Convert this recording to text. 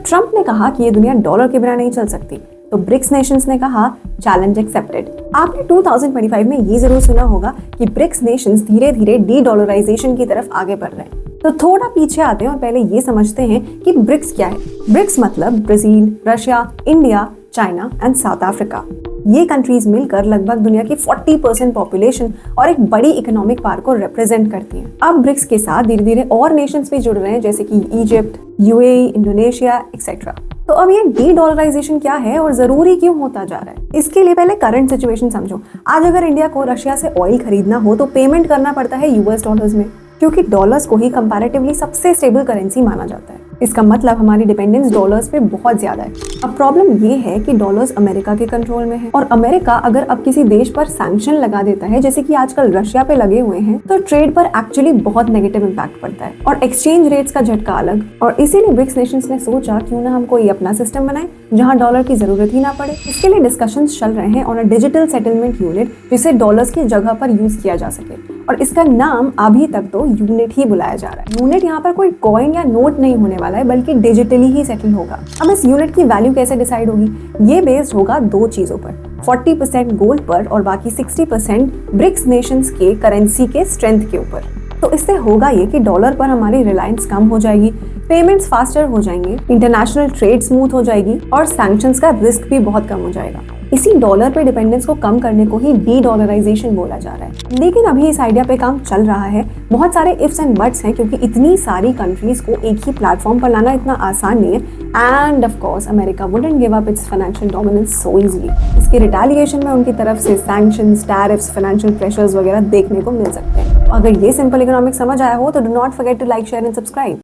Trump ने कहा कि ये दुनिया डॉलर के बिना नहीं चल सकती, तो ब्रिक्स नेशंस ने कहा चैलेंज एक्सेप्टेड। आपने 2025 में ये जरूर सुना होगा कि ब्रिक्स नेशंस धीरे धीरे डी डॉलराइजेशन की तरफ आगे बढ़ रहे हैं। तो थोड़ा पीछे आते हैं और पहले ये समझते हैं कि ब्रिक्स क्या है। ब्रिक्स मतलब Brazil, Russia, India, China and south Africa. ये कंट्रीज मिलकर लगभग दुनिया की 40% पॉपुलेशन और एक बड़ी इकोनॉमिक पावर को रिप्रेजेंट करती हैं। अब ब्रिक्स के साथ धीरे धीरे और नेशंस भी जुड़ रहे हैं, जैसे कि इजिप्ट, यूएई, इंडोनेशिया एक्सेट्रा। तो अब ये डी डॉलराइजेशन क्या है और जरूरी क्यों होता जा रहा है, इसके लिए पहले करंट सिचुएशन समझो। आज अगर इंडिया को रशिया से ऑयल खरीदना हो तो पेमेंट करना पड़ता है यूएस डॉलर्स में, क्योंकि डॉलर्स को ही कंपैरेटिवली सबसे स्टेबल करेंसी माना जाता है। इसका मतलब हमारी डिपेंडेंस डॉलर्स पे बहुत ज्यादा है। अब प्रॉब्लम ये है कि डॉलर्स अमेरिका के कंट्रोल में है, और अमेरिका अगर अब किसी देश पर सैंक्शन लगा देता है, जैसे कि आजकल रशिया पे लगे हुए हैं, तो ट्रेड पर एक्चुअली बहुत नेगेटिव इम्पैक्ट पड़ता है और एक्सचेंज रेट्स का झटका अलग। और इसीलिए ब्रिक्स नेशंस ने सोचा क्यों ना हम कोई अपना सिस्टम बनाए जहाँ डॉलर की जरूरत ही ना पड़े। इसके लिए डिस्कशंस चल रहे हैं on a digital settlement unit, जिसे डॉलर्स की जगह पर यूज किया जा सके, और इसका नाम अभी तक तो यूनिट ही बुलाया जा रहा है। यूनिट यहाँ पर कोई कॉइन या नोट नहीं होने वाला है, बल्कि डिजिटली ही सेटल होगा। अब इस यूनिट की वैल्यू कैसे डिसाइड होगी? ये बेस्ड होगा दो चीजों पर, 40% गोल्ड पर और बाकी 60% ब्रिक्स नेशंस के करेंसी के स्ट्रेंथ के ऊपर। तो इससे होगा ये कि डॉलर पर हमारी रिलायंस कम हो जाएगी, पेमेंट्स फास्टर हो जाएंगे, इंटरनेशनल ट्रेड स्मूथ हो जाएगी और सैंक्शंस का रिस्क भी बहुत कम हो जाएगा। इसी डॉलर पे डिपेंडेंस को कम करने को ही डी डॉलराइजेशन बोला जा रहा है। लेकिन अभी इस आइडिया पे काम चल रहा है। बहुत सारे इफ्स एंड बट्स हैं, क्योंकि इतनी सारी कंट्रीज को एक ही प्लेटफॉर्म पर लाना इतना आसान नहीं है। End of course America wouldn't give up it's financial dominance so easily. इसके रिटेलिएशन में उनकी तरफ से सैंक्शंस, टैरिफ्स, फाइनेंशियल प्रेशर्स वगैरह देखने को मिल सकते हैं। अगर ये सिंपल इकोनॉमिक्स समझ आया हो तो do not forget to like, share and subscribe.